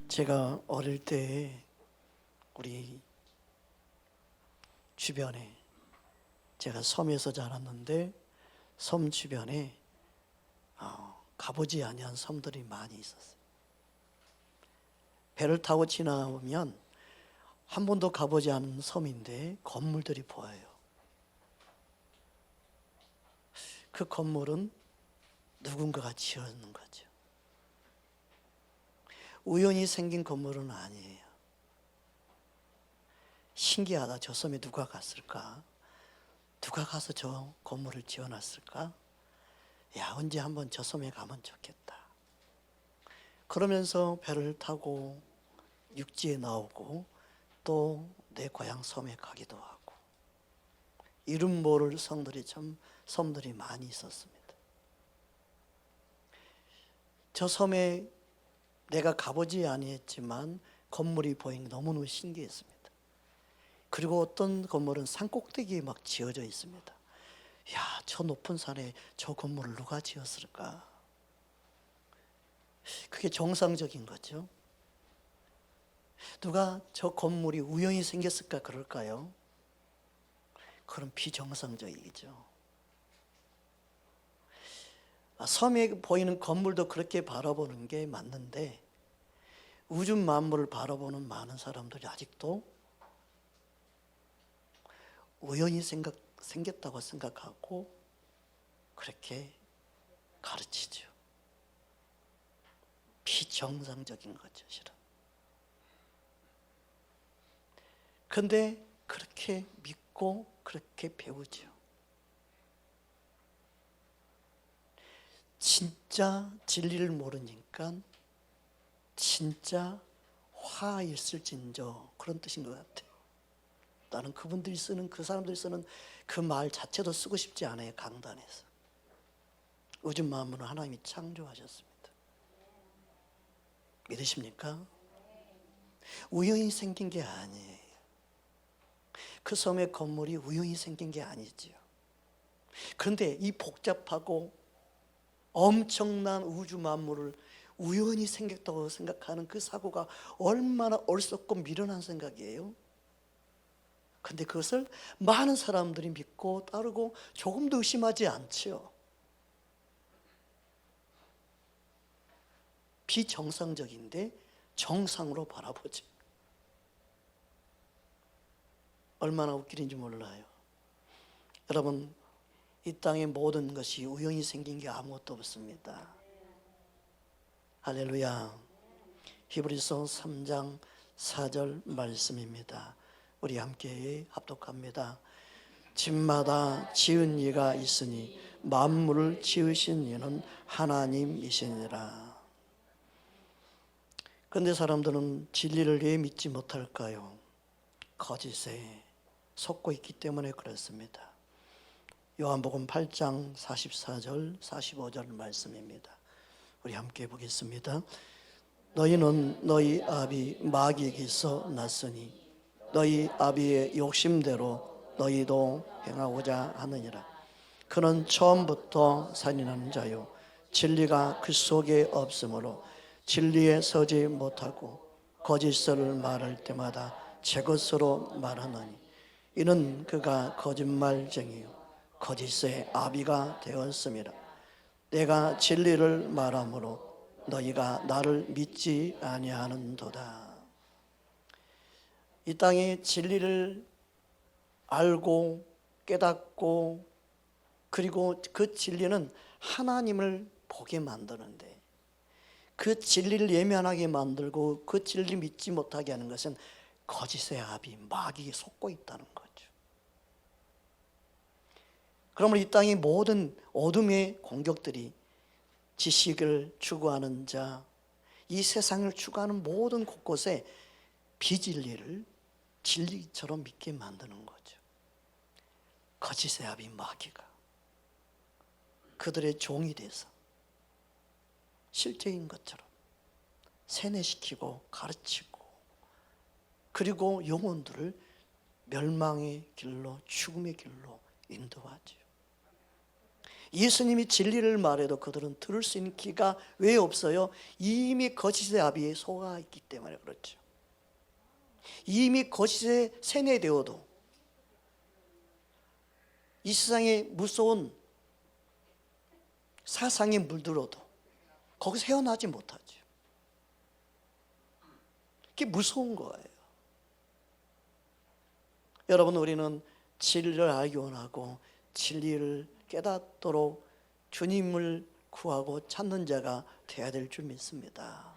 제가 어릴 때 우리 주변에, 제가 섬에서 자랐는데 섬 주변에 가보지 아니한 섬들이 많이 있었어요. 배를 타고 지나오면 한 번도 가보지 않은 섬인데 건물들이 보여요. 그 건물은 누군가가 지었는 거죠. 우연히 생긴 건물은 아니에요. 신기하다. 저 섬에 누가 갔을까? 누가 가서 저 건물을 지어놨을까? 야, 언제 한번 저 섬에 가면 좋겠다. 그러면서 배를 타고 육지에 나오고 또 내 고향 섬에 가기도 하고, 이름 모를 섬들이 많이 있었습니다. 저 섬에 내가 가보지 아니했지만 건물이 보이니 너무너무 신기했습니다. 그리고 어떤 건물은 산 꼭대기에 막 지어져 있습니다. 야, 저 높은 산에 저 건물을 누가 지었을까? 그게 정상적인 거죠. 누가 저 건물이 우연히 생겼을까 그럴까요? 그럼 비정상적이죠. 섬에 보이는 건물도 그렇게 바라보는 게 맞는데, 우주 만물을 바라보는 많은 사람들이 아직도 우연히 생겼다고 생각하고 그렇게 가르치죠. 비정상적인 거죠, 실은. 그런데 그렇게 믿고 그렇게 배우죠. 진짜 진리를 모르니까 진짜 화 있을진저, 그런 뜻인 것 같아요. 나는 그 사람들이 쓰는 그 말 자체도 쓰고 싶지 않아요. 강단에서. 우주 만물은 하나님이 창조하셨습니다. 믿으십니까? 우연히 생긴 게 아니에요. 그 섬의 건물이 우연히 생긴 게 아니지요. 그런데 이 복잡하고 엄청난 우주 만물을 우연히 생겼다고 생각하는 그 사고가 얼마나 어리석고 미련한 생각이에요. 그런데 그것을 많은 사람들이 믿고 따르고 조금도 의심하지 않지요. 비정상적인데 정상으로 바라보지. 얼마나 웃기는지 몰라요. 여러분, 이 땅의 모든 것이 우연히 생긴 게 아무것도 없습니다. 할렐루야. 히브리서 3장 4절 말씀입니다. 우리 함께 합독합니다. 집마다 지은 이가 있으니 만물을 지으신 이는 하나님이시니라. 그런데 사람들은 진리를 왜 믿지 못할까요? 거짓에 속고 있기 때문에 그렇습니다. 요한복음 8장 44절 45절 말씀입니다. 우리 함께 보겠습니다. 너희는 너희 아비 마귀에게서 났으니 너희 아비의 욕심대로 너희도 행하고자 하느니라. 그는 처음부터 살인하는 자요 진리가 그 속에 없으므로 진리에 서지 못하고 거짓을 말할 때마다 제 것으로 말하느니 이는 그가 거짓말쟁이요 거짓의 아비가 되었습니다. 내가 진리를 말함으로 너희가 나를 믿지 아니하는도다. 이 땅에 진리를 알고 깨닫고, 그리고 그 진리는 하나님을 보게 만드는데, 그 진리를 예면하게 만들고 그 진리 믿지 못하게 하는 것은 거짓의 아비 마귀에 속고 있다는 거죠. 그러면 이 땅의 모든 어둠의 공격들이 지식을 추구하는 자, 이 세상을 추구하는 모든 곳곳에 비진리를 진리처럼 믿게 만드는 거죠. 거짓의 아비 마귀가 그들의 종이 돼서 실제인 것처럼 세뇌시키고 가르치고, 그리고 영혼들을 멸망의 길로, 죽음의 길로 인도하죠. 예수님이 진리를 말해도 그들은 들을 수 있는 귀가 왜 없어요? 이미 거짓의 아비에 속아 있기 때문에 그렇죠. 이미 거짓에 세뇌되어도 이 세상에 무서운 사상에 물들어도 거기서 헤어나지 못하죠. 그게 무서운 거예요. 여러분, 우리는 진리를 알기 원하고 진리를 깨닫도록 주님을 구하고 찾는 자가 되어야 될 줄 믿습니다.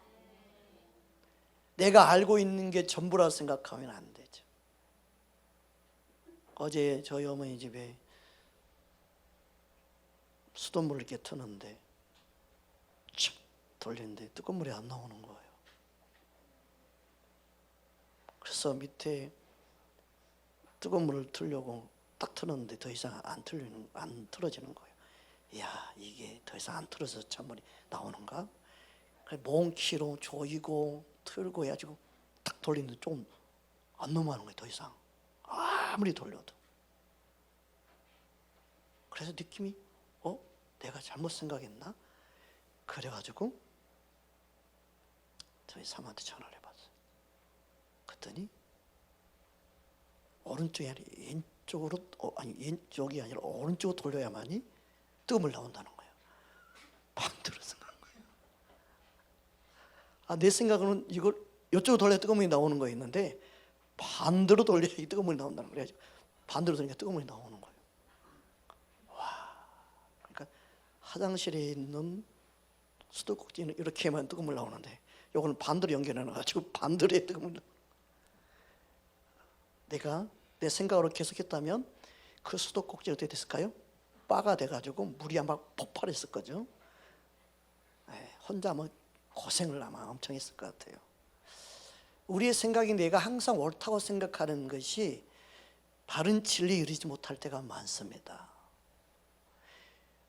내가 알고 있는 게 전부라 생각하면 안 되죠. 어제 저희 어머니 집에 수돗물을 이렇게 트는데 촥 돌리는데 뜨거운 물이 안 나오는 거예요. 그래서 밑에 뜨거운 물을 틀려고 딱 틀었는데 더 이상 안 틀어지는 거예요. 이야, 이게 더 이상 안 틀어서 찬물이 나오는가? 몽 키로 조이고 틀고 해가지고 딱 돌리는데 좀 안 넘어가는 거예요. 더 이상 아무리 돌려도. 그래서 느낌이 내가 잘못 생각했나? 그래가지고 저희 사모한테 전화를 해봤어요. 그랬더니 오른쪽이 아니라 왼쪽으로, 아니 왼쪽이 아니라 오른쪽으로 돌려야만이 뜨거운 물 나온다는 거예요. 반대로 생각한 거예요. 내 생각은 이걸 이쪽으로 돌려야 뜨거운 물이 나오는 거였는데 반대로 돌려야 뜨거운 물이 나온다는 거예요. 반대로 돌리니까 뜨거운 물이 나오는 거예요. 그러니까 화장실에 있는 수도꼭지는 이렇게 하면 뜨거운 물 나오는데 이거는 반대로 연결해놔가지고 반대로 해 뜨거운 물. 내가 내 생각으로 계속했다면 그 수도꼭지가 어떻게 됐을까요? 바가 돼가지고 물이 아마 폭발했을 거죠. 혼자 고생을 아마 엄청 했을 것 같아요. 우리의 생각이 내가 항상 옳다고 생각하는 것이 바른 진리에 이르지 못할 때가 많습니다.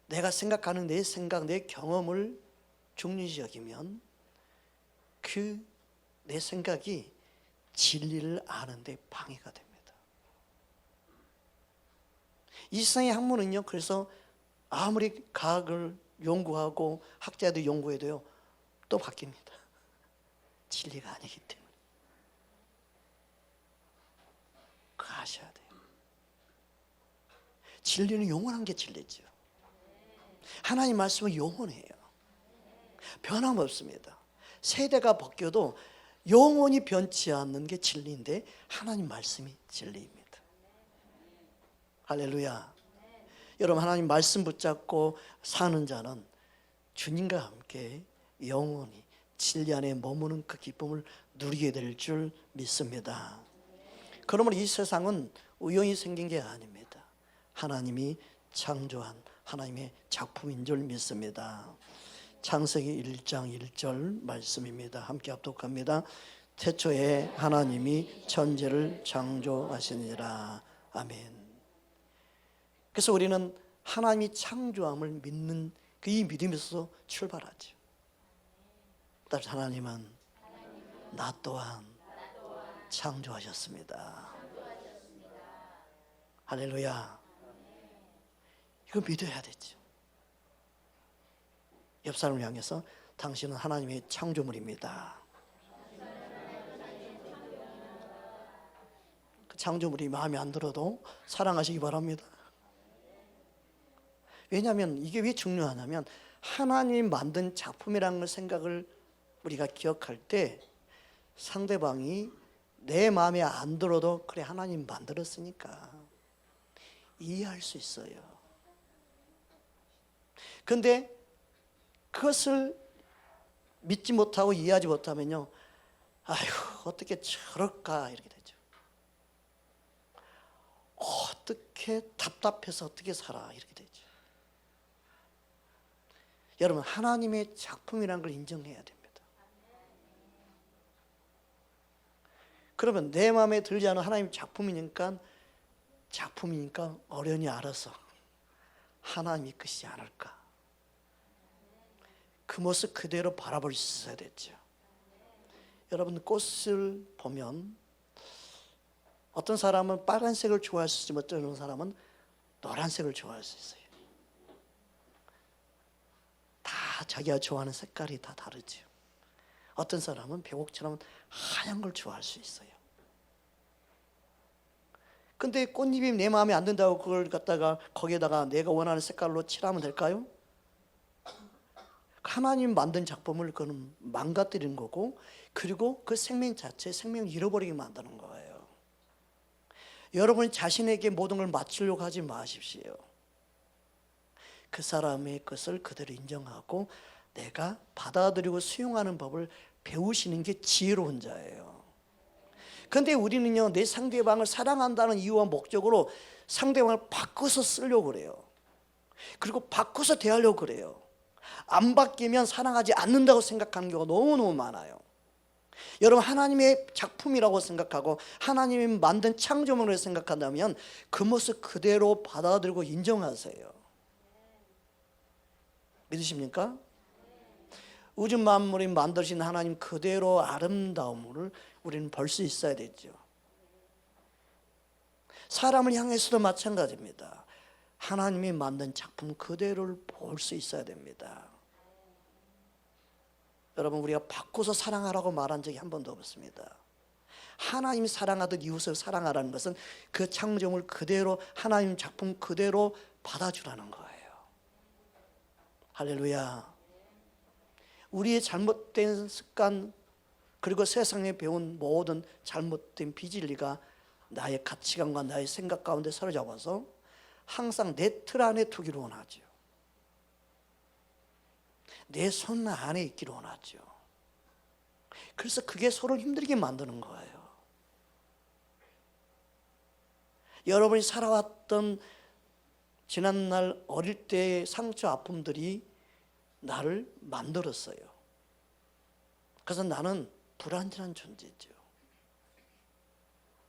내가 생각하는 내 생각, 내 경험을 중요시 여기면 그 내 생각이 진리를 아는데 방해가 됩니다. 이 세상의 학문은요, 그래서 아무리 과학을 연구하고 학자들 연구해도요, 또 바뀝니다. 진리가 아니기 때문에. 그거 아셔야 돼요. 진리는 영원한 게 진리죠. 하나님 말씀은 영원해요. 변함없습니다. 세대가 바뀌어도 영원히 변치 않는 게 진리인데 하나님 말씀이 진리입니다. 할렐루야. 여러분, 하나님 말씀 붙잡고 사는 자는 주님과 함께 영원히 진리 안에 머무는 그 기쁨을 누리게 될 줄 믿습니다. 그러므로 이 세상은 우연히 생긴 게 아닙니다. 하나님이 창조한 하나님의 작품인 줄 믿습니다. 창세기 1장 1절 말씀입니다. 함께 합독합니다. 태초에 하나님이 천지를 창조하시니라. 아멘. 그래서 우리는 하나님이 창조함을 믿는 이 믿음에서 출발하죠. 따라서 하나님은 나 또한 창조하셨습니다. 할렐루야. 이거 믿어야 되죠. 옆 사람을 향해서 당신은 하나님의 창조물입니다. 그 창조물이 마음에 안 들어도 사랑하시기 바랍니다. 왜냐하면 이게 왜 중요하냐면 하나님 만든 작품이라는 생각을 우리가 기억할 때 상대방이 내 마음에 안 들어도 그래, 하나님 만들었으니까 이해할 수 있어요. 그런데 그것을 믿지 못하고 이해하지 못하면요, 아휴, 어떻게 저럴까 이렇게 되죠. 어떻게 답답해서 어떻게 살아 이렇게 되죠. 여러분, 하나님의 작품이라는 걸 인정해야 됩니다. 그러면 내 마음에 들지 않은 하나님 작품이니까 어련히 알아서 하나님이 것이지 않을까, 그 모습 그대로 바라볼 수 있어야 됐죠. 여러분, 꽃을 보면 어떤 사람은 빨간색을 좋아할 수 있지만 어떤 사람은 노란색을 좋아할 수 있어요. 다 자기가 좋아하는 색깔이 다 다르죠. 어떤 사람은 백옥처럼 하얀 걸 좋아할 수 있어요. 근데 꽃잎이 내 마음에 안 든다고 그걸 갖다가 거기에다가 내가 원하는 색깔로 칠하면 될까요? 하나님 만든 작품을 그는 망가뜨리는 거고, 그리고 그 생명 자체, 생명을 잃어버리게 만드는 거예요. 여러분이 자신에게 모든 걸 맞추려고 하지 마십시오. 그 사람의 것을 그대로 인정하고 내가 받아들이고 수용하는 법을 배우시는 게 지혜로운 자예요. 그런데 우리는요, 내 상대방을 사랑한다는 이유와 목적으로 상대방을 바꿔서 쓰려고 그래요. 그리고 바꿔서 대하려고 그래요. 안 바뀌면 사랑하지 않는다고 생각하는 경우가 너무너무 많아요. 여러분, 하나님의 작품이라고 생각하고 하나님이 만든 창조물을 생각한다면 그 모습 그대로 받아들이고 인정하세요. 믿으십니까? 우주 만물이 만드신 하나님 그대로 아름다움을 우리는 볼 수 있어야 되죠. 사람을 향해서도 마찬가지입니다. 하나님이 만든 작품 그대로를 볼 수 있어야 됩니다. 여러분, 우리가 바꿔서 사랑하라고 말한 적이 한 번도 없습니다. 하나님이 사랑하듯 이웃을 사랑하라는 것은 그 창조물 그대로, 하나님 작품 그대로 받아주라는 거예요. 할렐루야. 우리의 잘못된 습관, 그리고 세상에 배운 모든 잘못된 비진리가 나의 가치관과 나의 생각 가운데 사로잡아서 항상 내 틀 안에 두기를 원하죠. 내 손 안에 있기를 원하죠. 그래서 그게 서로 힘들게 만드는 거예요. 여러분이 살아왔던 지난날 어릴 때의 상처 아픔들이 나를 만들었어요. 그래서 나는 불완전한 존재죠.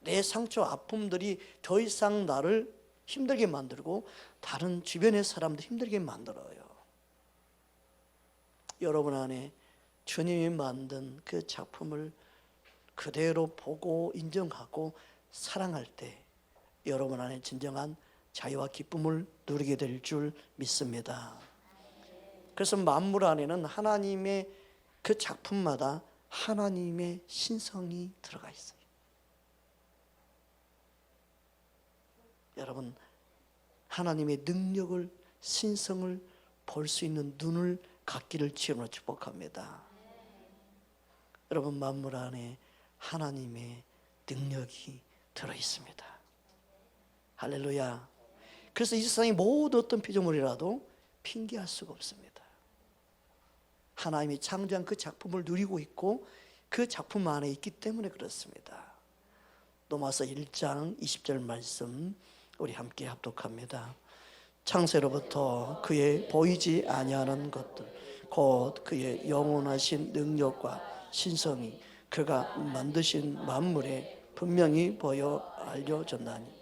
내 상처 아픔들이 더 이상 나를 힘들게 만들고 다른 주변의 사람도 힘들게 만들어요. 여러분 안에 주님이 만든 그 작품을 그대로 보고 인정하고 사랑할 때 여러분 안에 진정한 자유와 기쁨을 누리게 될 줄 믿습니다. 그래서 만물 안에는 하나님의 그 작품마다 하나님의 신성이 들어가 있어요. 여러분, 하나님의 능력을, 신성을 볼 수 있는 눈을 갖기를 주님으로 축복합니다. 여러분, 만물 안에 하나님의 능력이 들어 있습니다. 할렐루야. 그래서 이 세상의 모든 어떤 피조물이라도 핑계할 수가 없습니다. 하나님이 창조한 그 작품을 누리고 있고 그 작품 안에 있기 때문에 그렇습니다. 로마서 1장 20절 말씀 우리 함께 합독합니다. 창세로부터 그의 보이지 아니하는 것들 곧 그의 영원하신 능력과 신성이 그가 만드신 만물에 분명히 보여 알려졌나니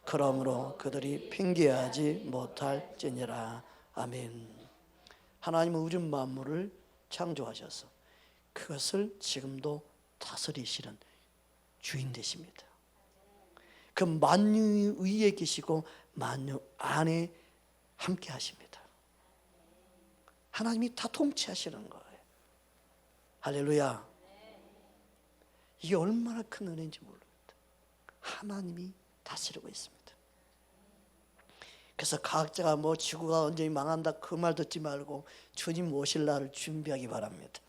그러므로 그들이 핑계하지 못할지니라. 아멘. 하나님은 우주 만물을 창조하셔서 그것을 지금도 다스리시는 주인 되십니다. 그 만유 위에 계시고 만유 안에 함께 하십니다. 하나님이 다 통치하시는 거예요. 할렐루야. 이게 얼마나 큰 은혜인지 모릅니다. 하나님이 다스리고 있습니다. 그래서 과학자가 뭐 지구가 언제 망한다 그 말 듣지 말고 주님 오실 날을 준비하기 바랍니다.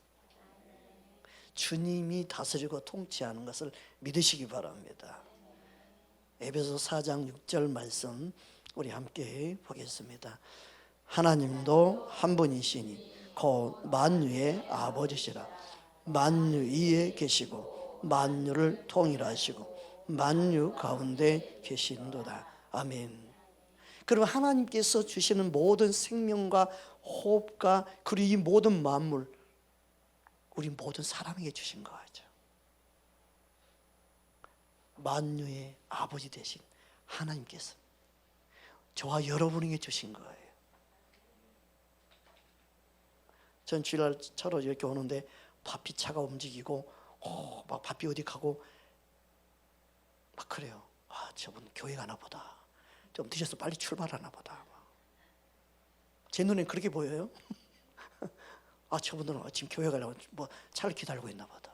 주님이 다스리고 통치하는 것을 믿으시기 바랍니다. 에베소 4장 6절 말씀 우리 함께 보겠습니다. 하나님도 한 분이시니 곧 만유의 아버지시라. 만유 위에 계시고 만유를 통일하시고 만유 가운데 계신도다. 아멘. 그럼 하나님께서 주시는 모든 생명과 호흡과 그리고 이 모든 만물 우리 모든 사람에게 주신 거죠. 만유의 아버지 되신 하나님께서 저와 여러분에게 주신 거예요. 전 주일날 차로 이렇게 오는데 바삐 차가 움직이고 막 바삐 어디 가고 막 그래요. 아, 저분 교회 가나 보다. 좀 늦어서 빨리 출발하나 보다. 제 눈엔 그렇게 보여요. 아, 저분들은 지금 교회 가려고 뭐 차를 기다리고 있나 보다.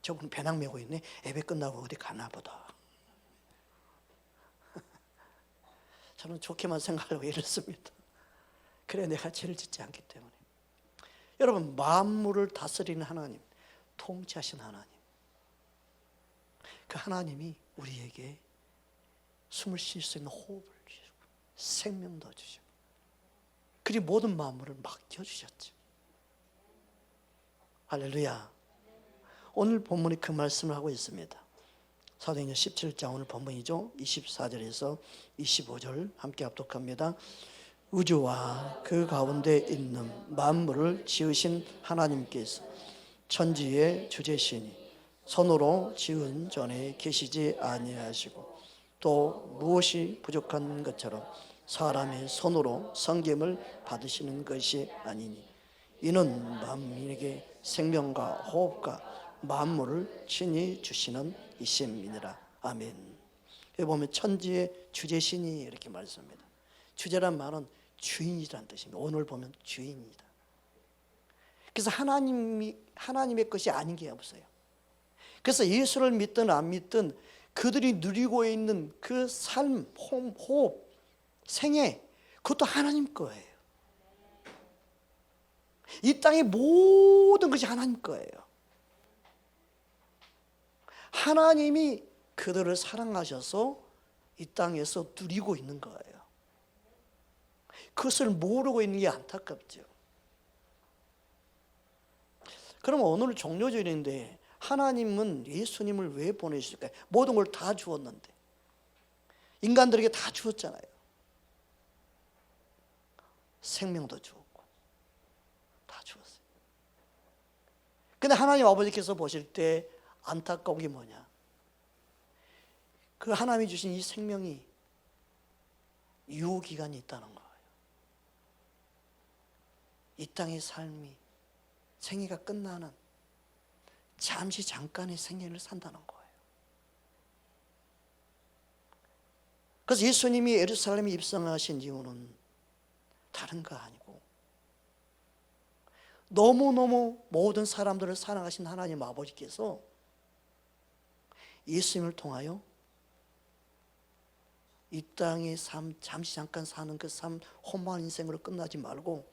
저분 배낭 메고 있네. 예배 끝나고 어디 가나 보다. 저는 좋게만 생각하려고 이랬습니다. 그래, 내가 죄를 짓지 않기 때문에. 여러분, 만물을 다스리는 하나님, 통치하신 하나님, 그 하나님이 우리에게 숨을 쉴 수 있는 호흡을 주시고 생명도 주시고, 그리고 모든 만물을 맡겨주셨죠. 할렐루야. 오늘 본문이 그 말씀을 하고 있습니다. 사도행전 17장 오늘 본문이죠. 24절에서 25절 함께 합독합니다. 우주와 그 가운데 있는 만물을 지으신 하나님께서 천지의 주제시니 손으로 지은 전에 계시지 아니하시고 또 무엇이 부족한 것처럼 사람의 손으로 섬김을 받으시는 것이 아니니 이는 만민에게 생명과 호흡과 만물을 친히 주시는 이심이니라. 아멘. 여기 보면 천지의 주제신이 이렇게 말씀합니다. 주제란 말은 주인이라는 뜻입니다. 오늘 보면 주인이다. 그래서 하나님의 것이 아닌 게 없어요. 그래서 예수를 믿든 안 믿든 그들이 누리고 있는 그 삶, 호흡, 생애, 그것도 하나님 거예요. 이 땅의 모든 것이 하나님 거예요. 하나님이 그들을 사랑하셔서 이 땅에서 누리고 있는 거예요. 그것을 모르고 있는 게 안타깝죠. 그럼 오늘 종료절인데 하나님은 예수님을 왜 보내셨을까요? 모든 걸 다 주었는데, 인간들에게 다 주었잖아요. 생명도 주었고 다 주었어요. 근데 하나님 아버지께서 보실 때 안타까운 게 뭐냐? 그 하나님이 주신 이 생명이 유효기간이 있다는 거예요. 이 땅의 삶이 생애가 끝나는 잠시 잠깐의 생애를 산다는 거예요. 그래서 예수님이 예루살렘에 입성하신 이유는 다른 거 아니고 너무너무 모든 사람들을 사랑하신 하나님 아버지께서 예수님을 통하여 이 땅의 삶, 잠시 잠깐 사는 그 삶, 험한 인생으로 끝나지 말고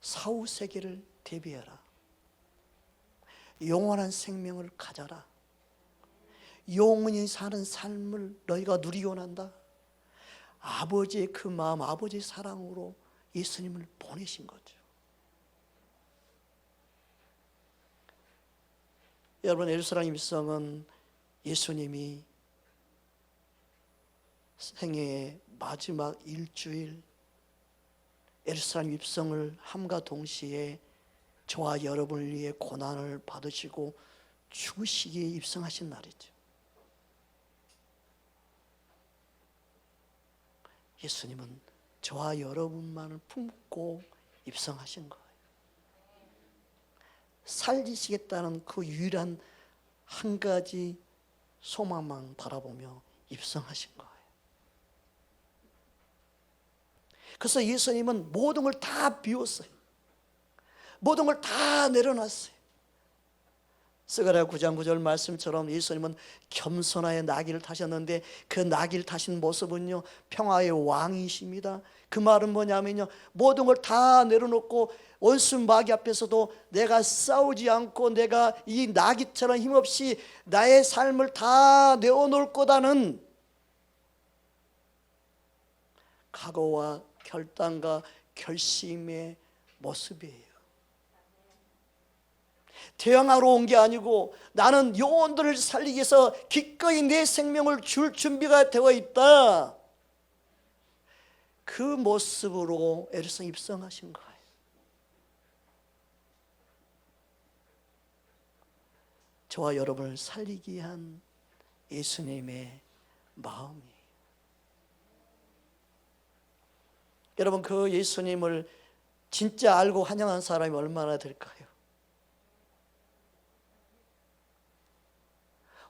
사후 세계를 대비해라. 영원한 생명을 가져라. 영원히 사는 삶을 너희가 누리고 난다. 아버지의 그 마음, 아버지의 사랑으로 예수님을 보내신 거죠. 여러분, 예루살렘 입성은 예수님이 생애의 마지막 일주일 예루살렘 입성을 함과 동시에 저와 여러분을 위해 고난을 받으시고 죽으시기에 입성하신 날이죠. 예수님은 저와 여러분만을 품고 입성하신 거예요. 살리시겠다는 그 유일한 한 가지 소망만 바라보며 입성하신 거예요. 그래서 예수님은 모든 걸 다 비웠어요. 모든 걸 다 내려놨어요. 스가랴 9장 9절 말씀처럼 예수님은 겸손하게 나귀를 타셨는데 그 나귀를 타신 모습은요, 평화의 왕이십니다. 그 말은 뭐냐면요, 모든 걸 다 내려놓고 원수 마귀 앞에서도 내가 싸우지 않고 내가 이 나귀처럼 힘없이 나의 삶을 다 내어놓을 거다는 각오와 결단과 결심의 모습이에요. 대항하러 온 게 아니고 나는 영혼들을 살리기 위해서 기꺼이 내 생명을 줄 준비가 되어 있다. 그 모습으로 예루살렘 입성하신 거예요. 저와 여러분을 살리기 위한 예수님의 마음이에요. 여러분, 그 예수님을 진짜 알고 환영한 사람이 얼마나 될까요?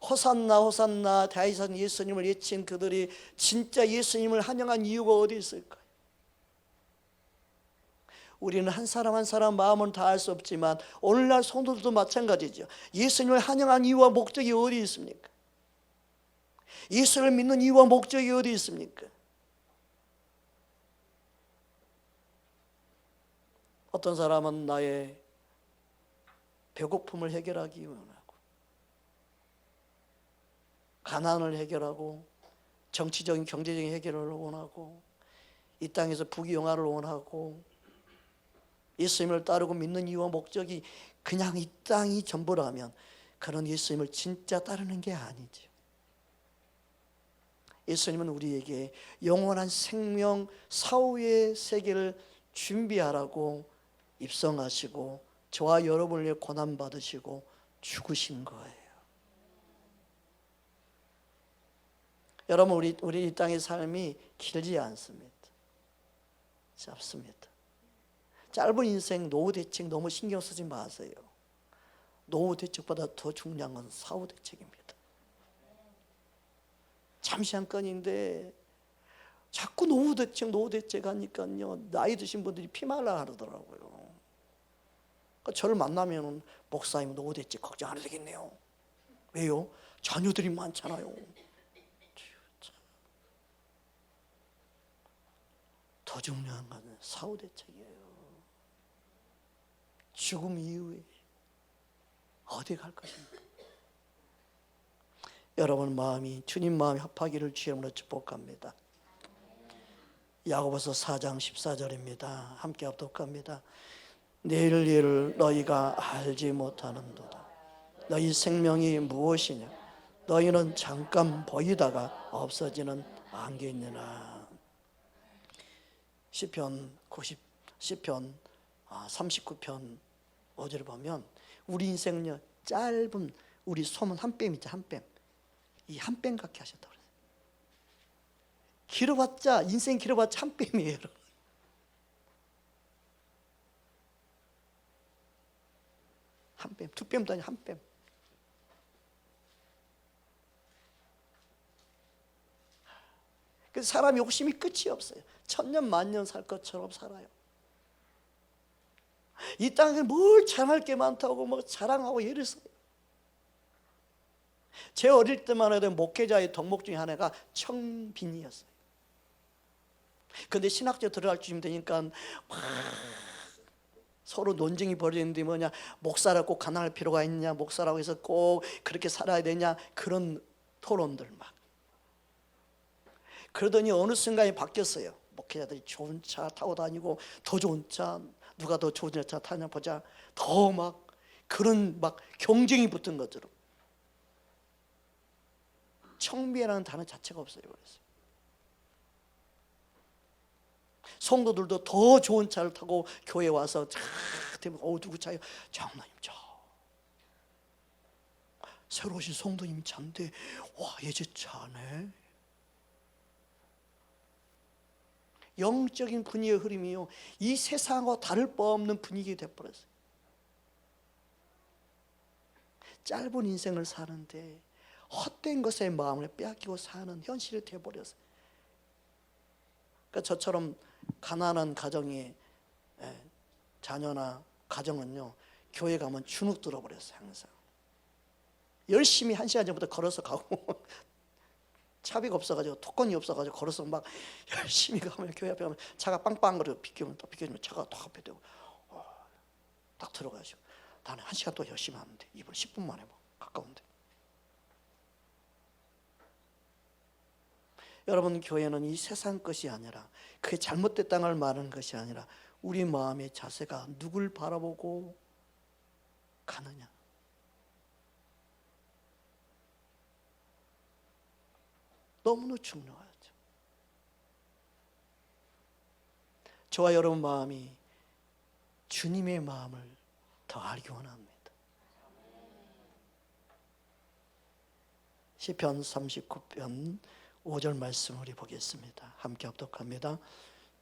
호산나 호산나 다윗은 예수님을 외친 그들이 진짜 예수님을 환영한 이유가 어디 있을까요? 우리는 한 사람 한 사람 마음은 다 알 수 없지만 오늘날 성도들도 마찬가지죠. 예수님을 환영한 이유와 목적이 어디 있습니까? 예수를 믿는 이유와 목적이 어디 있습니까? 어떤 사람은 나의 배고픔을 해결하기 원하고, 가난을 해결하고, 정치적인 경제적인 해결을 원하고, 이 땅에서 부귀영화를 원하고, 예수님을 따르고 믿는 이유와 목적이 그냥 이 땅이 전부라면 그런 예수님을 진짜 따르는 게 아니죠. 예수님은 우리에게 영원한 생명 사후의 세계를 준비하라고 입성하시고 저와 여러분을 위해 고난받으시고 죽으신 거예요. 여러분, 우리 이 땅의 삶이 길지 않습니다. 짧습니다. 짧은 인생 노후 대책 너무 신경 쓰지 마세요. 노후 대책보다 더 중요한 건 사후 대책입니다. 잠시 한 건인데 자꾸 노후 대책 하니까요, 나이 드신 분들이 피말라 하더라고요. 그러니까 저를 만나면 목사님 노후 대책 걱정 안 해도 되겠네요. 왜요? 자녀들이 많잖아요. 더 중요한 건 사후 대책이에요. 죽음 이후에 어디 갈 것입니까? 여러분 마음이 주님 마음이 합하기를 주님으로 축복합니다. 야고보서 4장 14절입니다. 함께 합독합니다. 내일 일을 너희가 알지 못하는도다. 너희 생명이 무엇이냐? 너희는 잠깐 보이다가 없어지는 안개니라. 시편 39편 5절을 보면 우리 인생은요, 짧은 우리 소문 한 뼘이죠. 한 뼘. 이 한 뼘 같게 하셨다고 그래요. 길어봤자 인생 길어봤자 한 뼘이에요, 여러분. 한 뼘, 두 뼘도 아니고 한 뼘. 그래서 사람 욕심이 끝이 없어요. 천년 만년 살 것처럼 살아요. 이 땅에 뭘 자랑할 게 많다고 뭐 자랑하고 이랬어요. 제 어릴 때만 해도 목회자의 덕목 중에 하나가 청빈이었어요. 근데 신학교 들어갈 쯤 되니까 막 서로 논쟁이 벌어지는데 뭐냐, 목사라고 꼭 가난할 필요가 있냐, 목사라고 해서 꼭 그렇게 살아야 되냐, 그런 토론들 막. 그러더니 어느 순간에 바뀌었어요. 목회자들이 좋은 차 타고 다니고, 더 좋은 차, 누가 더 좋은 차 타냐 보자, 더 막 그런 막 경쟁이 붙은 것처럼. 청비라는 단어 자체가 없어요. 그래서 성도들도 더 좋은 차를 타고 교회 와서 되면 누구 차요? 장로님 차. 새로 오신 성도님 차인데 와, 예제 차네. 영적인 분위기의 흐름이요, 이 세상과 다를 바 없는 분위기가 되어버렸어요. 짧은 인생을 사는데 헛된 것에 마음을 빼앗기고 사는 현실이 되어버렸어요. 그러니까 저처럼 가난한 가정의 자녀나 가정은요, 교회 가면 주눅 들어버렸어요. 항상 열심히 1시간 전부터 걸어서 가고 차비가 없어가지고, 토건이 없어가지고 걸어서 막 열심히 가면, 교회 앞에 가면 차가 빵빵거리고 비켜면 또 비켜주면 차가 또 앞에 대고 딱 들어가시고, 나는 1시간 또 열심히 하는데 이번 10분 만에 뭐 가까운데. 여러분, 교회는 이 세상 것이 아니라, 그게 잘못됐다는 걸 말하는 것이 아니라 우리 마음의 자세가 누굴 바라보고 가느냐. 너무나 중요하죠. 저와 여러분 마음이 주님의 마음을 더 알기 원합니다. 시편 39편 5절 말씀 우리 보겠습니다. 함께 합독합니다.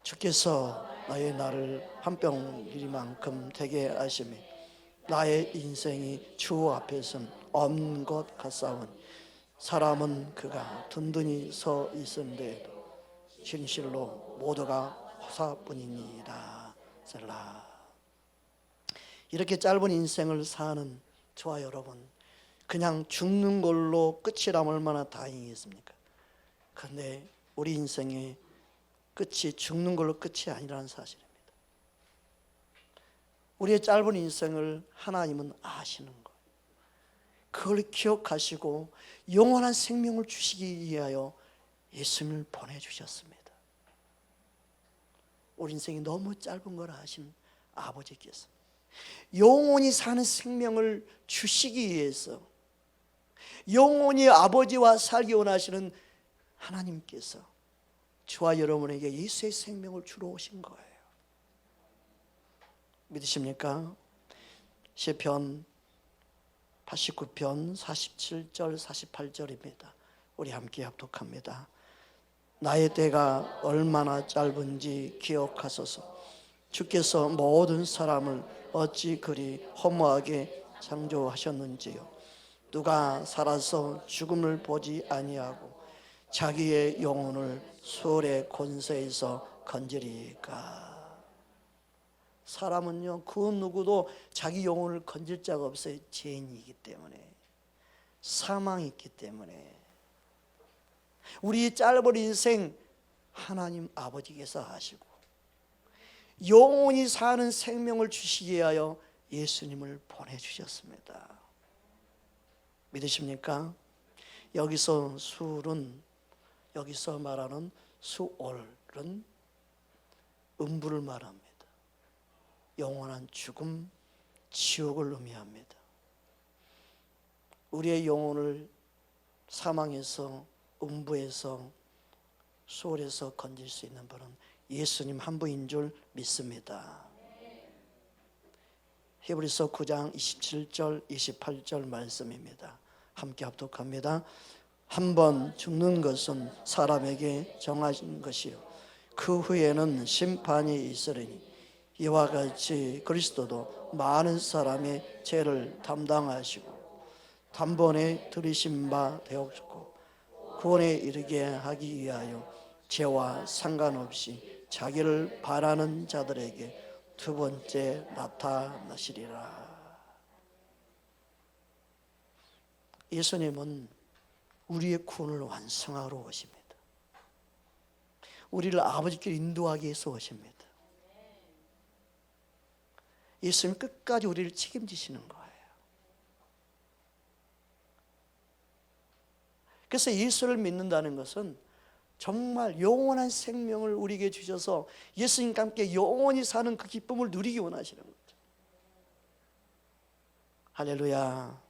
주께서 나의 나를 한 병이만큼 되게 하시며 나의 인생이 주 앞에선 없는 것 같사오니 사람은 그가 든든히 서 있은데도 진실로 모두가 허사뿐이니이다. 셀라. 이렇게 짧은 인생을 사는 저와 여러분, 그냥 죽는 걸로 끝이라면 얼마나 다행이겠습니까? 그런데 우리 인생의 끝이 죽는 걸로 끝이 아니라는 사실입니다. 우리의 짧은 인생을 하나님은 아시는 거예요. 그걸 기억하시고 영원한 생명을 주시기 위하여 예수님을 보내주셨습니다. 우리 인생이 너무 짧은 걸 아신 아버지께서 영원히 사는 생명을 주시기 위해서, 영원히 아버지와 살기 원하시는 하나님께서 저와 여러분에게 예수의 생명을 주러 오신 거예요. 믿으십니까? 시편 89편 47절 48절입니다. 우리 함께 합독합니다. 나의 때가 얼마나 짧은지 기억하소서. 주께서 모든 사람을 어찌 그리 허무하게 창조하셨는지요. 누가 살아서 죽음을 보지 아니하고 자기의 영혼을 수월의 권세에서 건지리까. 사람은요, 그 누구도 자기 영혼을 건질 자가 없어요. 죄인이기 때문에, 사망이 있기 때문에. 우리 짧은 인생 하나님 아버지께서 아시고 영원히 사는 생명을 주시기 위하여 예수님을 보내주셨습니다. 믿으십니까? 여기서 술은, 여기서 말하는 수올은 음부를 말합니다. 영원한 죽음, 지옥을 의미합니다. 우리의 영혼을 사망에서, 음부에서, 수월에서 건질 수 있는 분은 예수님 한 분인 줄 믿습니다. 히브리서 9장 27절 28절 말씀입니다. 함께 합독합니다. 한 번 죽는 것은 사람에게 정하신 것이요 그 후에는 심판이 있으리니 이와 같이 그리스도도 많은 사람의 죄를 담당하시고 단번에 들이신 바 되었고 구원에 이르게 하기 위하여 죄와 상관없이 자기를 바라는 자들에게 두 번째 나타나시리라. 예수님은 우리의 구원을 완성하러 오십니다. 우리를 아버지께 인도하기 위해서 오십니다. 예수님 끝까지 우리를 책임지시는 거예요. 그래서 예수를 믿는다는 것은 정말 영원한 생명을 우리에게 주셔서 예수님과 함께 영원히 사는 그 기쁨을 누리기 원하시는 거죠. 할렐루야.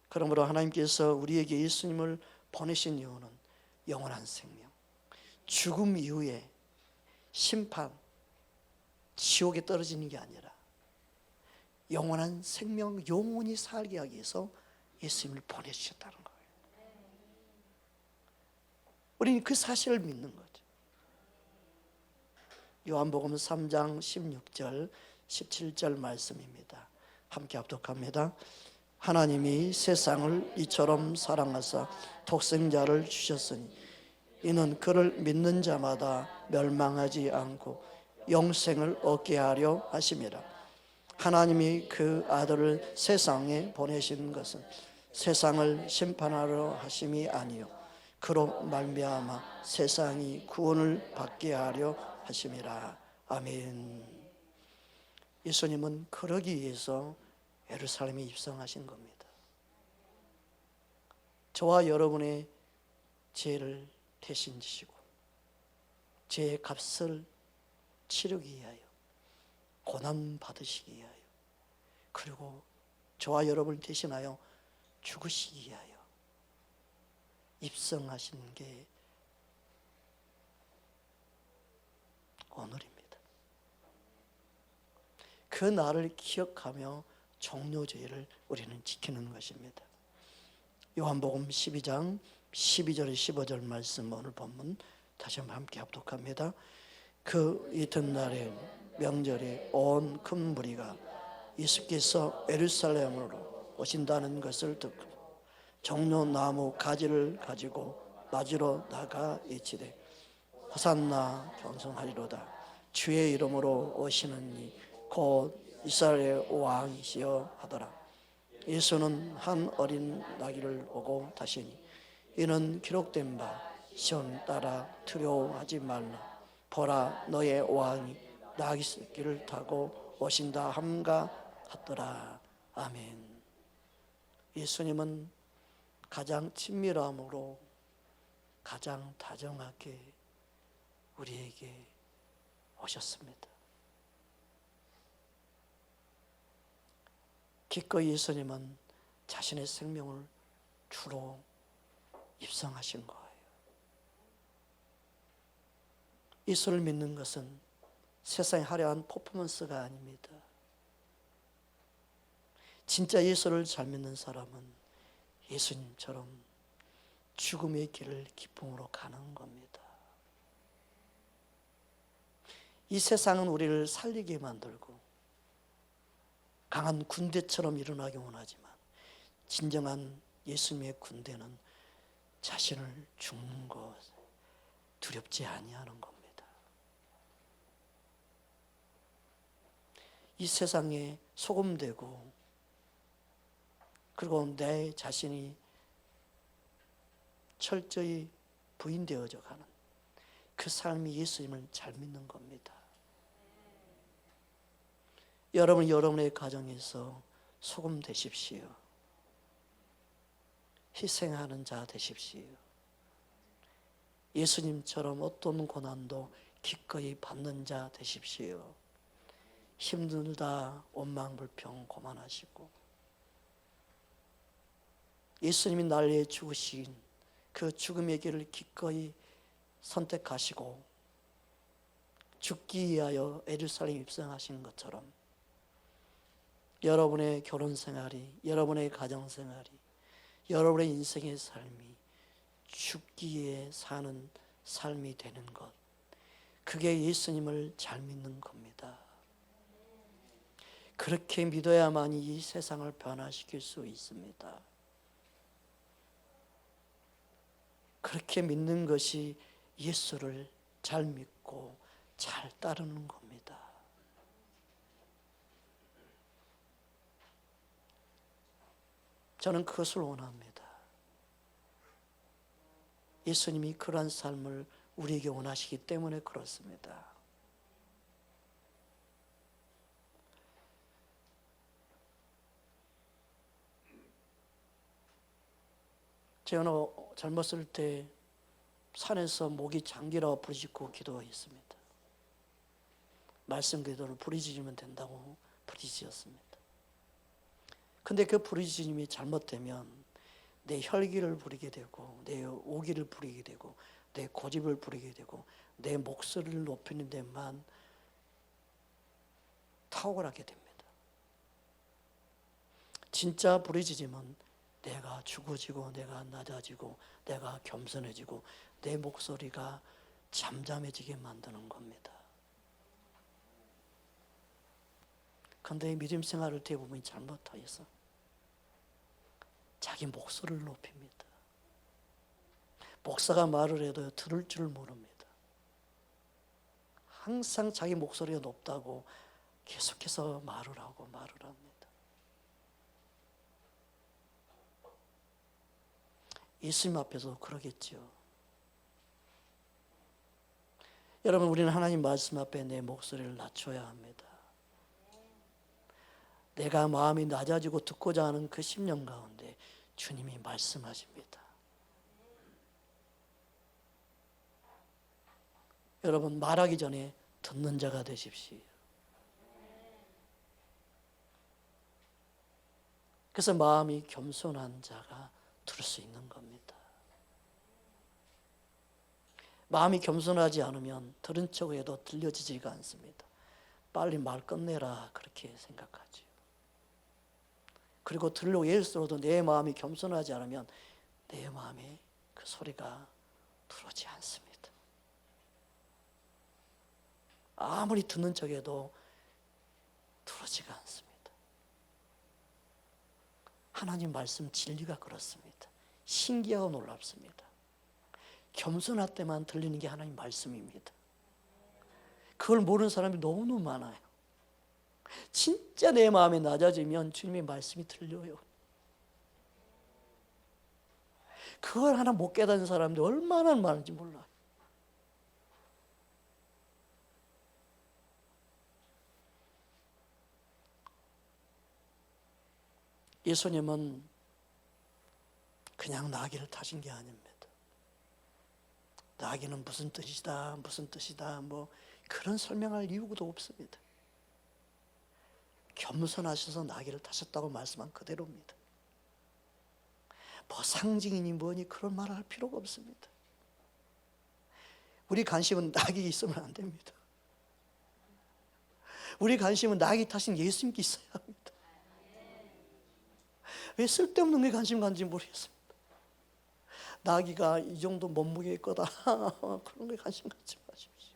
그러므로 하나님께서 우리에게 예수님을 보내신 이유는 영원한 생명, 죽음 이후에 심판, 지옥에 떨어지는 게 아니라 영원한 생명, 영원히 살게 하기 위해서 예수님을 보내주셨다는 거예요. 우리는 그 사실을 믿는 거죠. 요한복음 3장 16절 17절 말씀입니다. 함께 합독합니다. 하나님이 세상을 이처럼 사랑하사 독생자를 주셨으니 이는 그를 믿는 자마다 멸망하지 않고 영생을 얻게 하려 하심이라. 하나님이 그 아들을 세상에 보내신 것은 세상을 심판하려 하심이 아니요 그로 말미암아 세상이 구원을 받게 하려 하심이라. 아멘. 예수님은 그러기 위해서 예루살렘에 입성하신 겁니다. 저와 여러분의 죄를 대신 지시고 죄의 값을 치르기 위하여, 고난 받으시기 위하여, 그리고 저와 여러분을 대신하여 죽으시기 위하여 입성하신 게 오늘입니다. 그 날을 기억하며 종료제를 우리는 지키는 것입니다. 요한복음 12장 12절 15절 말씀, 오늘 본문 다시 한번 함께 합독합니다. 그 이튿날에 명절에 온 큰 무리가 예수께서 예루살렘으로 오신다는 것을 듣고 종려나무 가지를 가지고 맞으러 나가 외치되 호산나 경성하리로다. 주의 이름으로 오시는 이 곧 이스라엘의 왕이시여 하더라. 예수는 한 어린 나귀를 보고 다시니 이는 기록된 바 시온 따라 두려워하지 말라. 보라 너의 왕이 나귀 새끼를 타고 오신다 함과 같더라. 아멘. 예수님은 가장 친밀함으로 가장 다정하게 우리에게 오셨습니다. 기꺼이 예수님은 자신의 생명을 주로 입성하신 거예요. 예수를 믿는 것은 세상에 화려한 퍼포먼스가 아닙니다. 진짜 예수를 잘 믿는 사람은 예수님처럼 죽음의 길을 기쁨으로 가는 겁니다. 이 세상은 우리를 살리게 만들고 강한 군대처럼 일어나기 원하지만 진정한 예수님의 군대는 자신을 죽는 것 두렵지 아니하는 겁니다. 이 세상에 소금되고 그리고 내 자신이 철저히 부인되어져 가는 그 삶이 예수님을 잘 믿는 겁니다. 여러분, 여러분의 가정에서 소금 되십시오. 희생하는 자 되십시오. 예수님처럼 어떤 고난도 기꺼이 받는 자 되십시오. 힘들다 원망불평 고만하시고 예수님이 날 위해 죽으신 그 죽음의 길을 기꺼이 선택하시고 죽기 위하여 예루살렘 입성하신 것처럼 여러분의 결혼 생활이, 여러분의 가정 생활이, 여러분의 인생의 삶이 죽기 위해 사는 삶이 되는 것, 그게 예수님을 잘 믿는 겁니다. 그렇게 믿어야만이 이 세상을 변화시킬 수 있습니다. 그렇게 믿는 것이 예수를 잘 믿고 잘 따르는 겁니다. 저는 그것을 원합니다. 예수님이 그러한 삶을 우리에게 원하시기 때문에 그렇습니다. 저는 젊었을 때 산에서 목이 잠기라고 부르짖고 기도했습니다. 말씀 기도를 부르짖으면 된다고 부르짖었습니다. 근데 그 부르짖음이 잘못되면 내 혈기를 부리게 되고 내 오기를 부리게 되고 내 고집을 부리게 되고 내 목소리를 높이는 데만 탁월하게 됩니다. 진짜 부르짖음은 내가 죽어지고 내가 낮아지고 내가 겸손해지고 내 목소리가 잠잠해지게 만드는 겁니다. 그런데 믿음 생활을 대부분 잘못하여서 자기 목소리를 높입니다. 목사가 말을 해도 들을 줄 모릅니다. 항상 자기 목소리가 높다고 계속해서 말을 합니다. 예수님 앞에서 그러겠죠. 여러분, 우리는 하나님 말씀 앞에 내 목소리를 낮춰야 합니다. 내가 마음이 낮아지고 듣고자 하는 그 심령 가운데 주님이 말씀하십니다. 여러분, 말하기 전에 듣는 자가 되십시오. 그래서 마음이 겸손한 자가 들을 수 있는 겁니다. 마음이 겸손하지 않으면 들은 척해도 들려지지가 않습니다. 빨리 말 끝내라 그렇게 생각하죠. 그리고 들으려고 애를 써도 내 마음이 겸손하지 않으면 내 마음에 그 소리가 들어오지 않습니다. 아무리 듣는 척해도 들어오지가 않습니다. 하나님 말씀 진리가 그렇습니다. 신기하고 놀랍습니다. 겸손할 때만 들리는 게 하나님 말씀입니다. 그걸 모르는 사람이 너무너무 많아요. 진짜 내 마음이 낮아지면 주님의 말씀이 들려요. 그걸 하나 못 깨닫는 사람들이 얼마나 많은지 몰라요. 예수님은 그냥 나귀를 타신 게 아닙니다. 나귀는 무슨 뜻이다, 무슨 뜻이다, 뭐 그런 설명할 이유도 없습니다. 겸손하셔서 나귀를 타셨다고 말씀한 그대로입니다. 뭐 상징이니 뭐니 그런 말을 할 필요가 없습니다. 우리 관심은 나귀 있으면 안 됩니다. 우리 관심은 나귀 타신 예수님께 있어야 합니다. 왜 쓸데없는 게 관심 가는지 모르겠습니다. 나귀가 이 정도 몸무게일 거다 그런 게 관심 갖지 마십시오.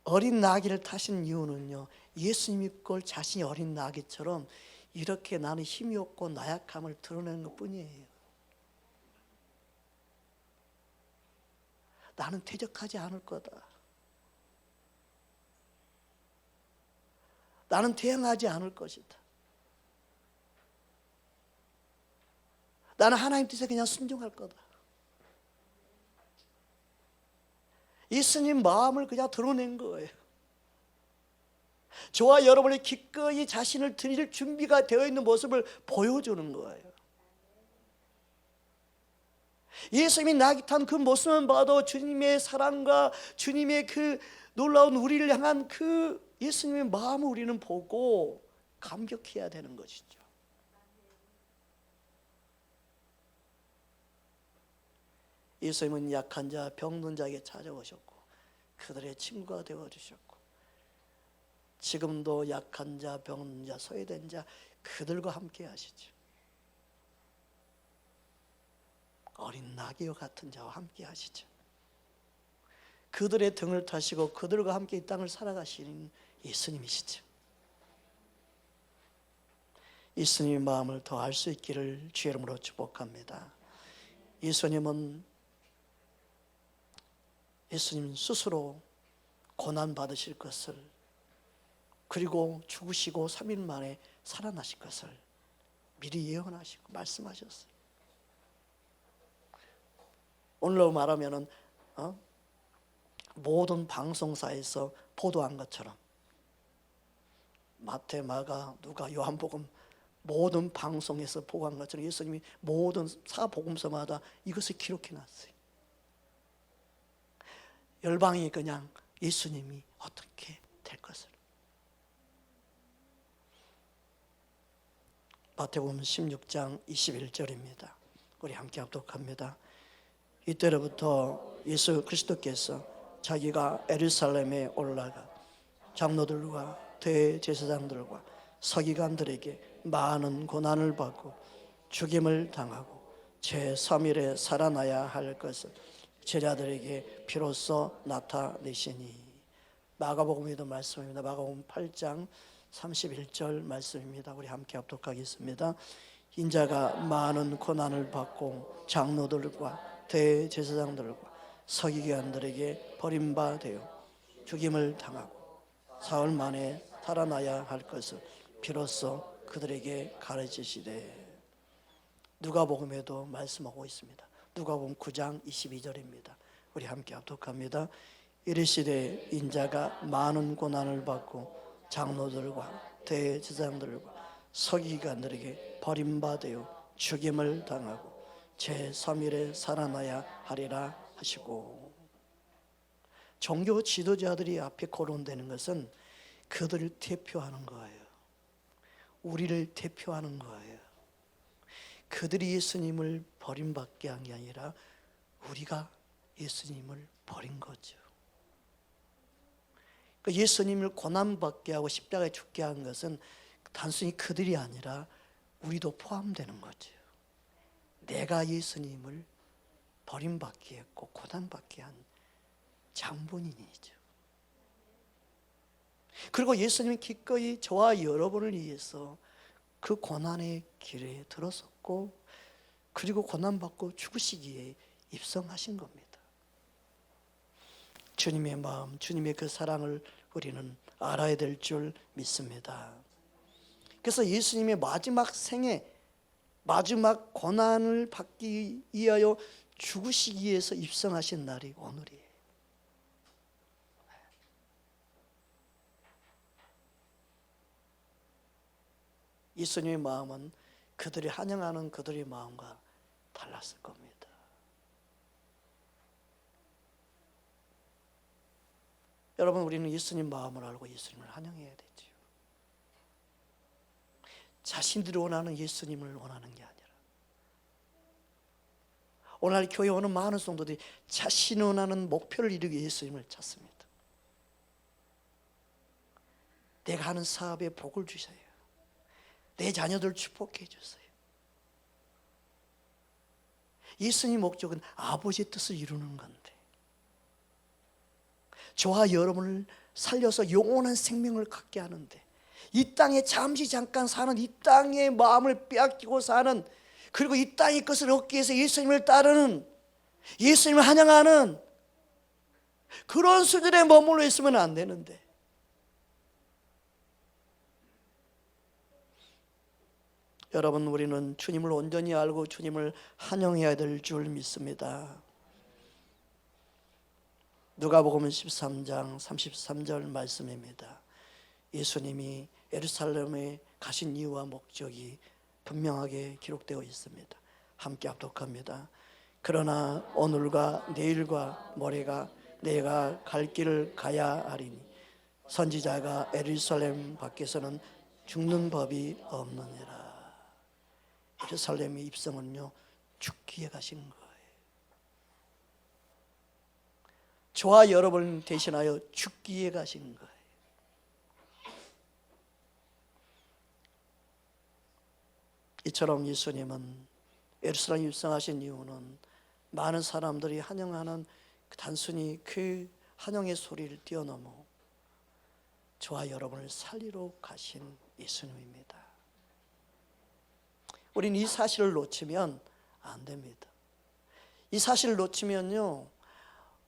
어린 나귀를 타신 이유는요, 예수님이 그걸 자신이 어린 나귀처럼 이렇게 나는 힘이 없고 나약함을 드러내는 것 뿐이에요. 나는 대적하지 않을 거다. 나는 대항하지 않을 것이다. 나는 하나님 뜻에 그냥 순종할 거다. 예수님 마음을 그냥 드러낸 거예요. 저와 여러분이 기꺼이 자신을 드릴 준비가 되어 있는 모습을 보여주는 거예요. 예수님이 나귀 탄 그 모습만 봐도 주님의 사랑과 주님의 그 놀라운 우리를 향한 그 예수님의 마음을 우리는 보고 감격해야 되는 것이죠. 예수님은 약한 자, 병든 자에게 찾아오셨고 그들의 친구가 되어주셨고 지금도 약한 자, 병든 자, 소외된 자 그들과 함께 하시죠. 어린 나귀와 같은 자와 함께 하시죠. 그들의 등을 타시고 그들과 함께 이 땅을 살아가시는 예수님이시죠. 예수님의 마음을 더 알 수 있기를 주의 이름으로 축복합니다. 예수님 스스로 고난 받으실 것을, 그리고 죽으시고 3일 만에 살아나실 것을 미리 예언하시고 말씀하셨어요. 오늘로 말하면은 모든 방송사에서 보도한 것처럼 마태, 마가, 누가, 요한복음 모든 방송에서 보고한 것처럼 예수님이 모든 사복음서마다 이것을 기록해 놨어요. 열방이 그냥 예수님이 어떻게 될 것을. 마태복음 16장 21절입니다. 우리 함께 합독합니다. 이때로부터 예수 그리스도께서 자기가 예루살렘에 올라가 장로들과 대제사장들과 서기관들에게 많은 고난을 받고 죽임을 당하고 제3일에 살아나야 할 것을 제자들에게 비로소 나타내시니. 마가복음에도 말씀입니다. 마가복음 8장 31절 말씀입니다. 우리 함께 합독하겠습니다. 인자가 많은 고난을 받고 장로들과 대제사장들과 서기관들에게 버림받아 죽임을 당하고 사흘 만에 살아나야 할 것을 비로소 그들에게 가르치시되. 누가복음에도 말씀하고 있습니다. 누가복음 9장 22절입니다. 우리 함께 합독합니다. 이르시되 인자가 많은 고난을 받고 장로들과 대제사장들과 서기관들에게 버림받아 죽임을 당하고 제3일에 살아나야 하리라 하시고. 종교 지도자들이 앞에 거론되는 것은 그들을 대표하는 거예요. 우리를 대표하는 거예요. 그들이 예수님을 버림받게 한 게 아니라 우리가 예수님을 버린 거죠. 예수님을 고난받게 하고 십자가에 죽게 한 것은 단순히 그들이 아니라 우리도 포함되는 거죠. 내가 예수님을 버림받게 했고 고난받게 한 장본인이죠. 그리고 예수님은 기꺼이 저와 여러분을 위해서 그 고난의 길에 들어섰고, 그리고 고난받고 죽으시기에 입성하신 겁니다. 주님의 마음, 주님의 그 사랑을 우리는 알아야 될 줄 믿습니다. 그래서 예수님의 마지막 생애, 마지막 고난을 받기 위하여 죽으시기 위해서 입성하신 날이 오늘이에요. 예수님의 마음은 그들이 환영하는 그들의 마음과 달랐을 겁니다. 여러분, 우리는 예수님 마음을 알고 예수님을 환영해야 되죠. 자신들이 원하는 예수님을 원하는 게 아니라, 오늘 교회 오는 많은 성도들이 자신이 원하는 목표를 이루기 위해 예수님을 찾습니다. 내가 하는 사업에 복을 주셔요. 내 자녀들 축복해 주세요. 예수님 목적은 아버지의 뜻을 이루는 건데, 저와 여러분을 살려서 영원한 생명을 갖게 하는데, 이 땅에 잠깐 사는, 이 땅의 마음을 빼앗기고 사는, 그리고 이 땅의 것을 얻기 위해서 예수님을 따르는, 예수님을 환영하는 그런 수준에 머물러 있으면 안 되는데, 여러분, 우리는 주님을 온전히 알고 주님을 환영해야 될 줄 믿습니다. 누가복음 13장 33절 말씀입니다. 예수님이 예루살렘에 가신 이유와 목적이 분명하게 기록되어 있습니다. 함께 합독합니다. 그러나 오늘과 내일과 모레가 내가 갈 길을 가야 하리니 선지자가 예루살렘 밖에서는 죽는 법이 없느니라. 예루살렘의 입성은요, 죽기에 가신 거예요. 저와 여러분 대신하여 죽기에 가신 거예요. 이처럼 예수님은 예루살렘 입성하신 이유는 많은 사람들이 환영하는 단순히 그 환영의 소리를 뛰어넘어 저와 여러분을 살리러 가신 예수님입니다. 우리는 이 사실을 놓치면 안 됩니다. 이 사실을 놓치면요,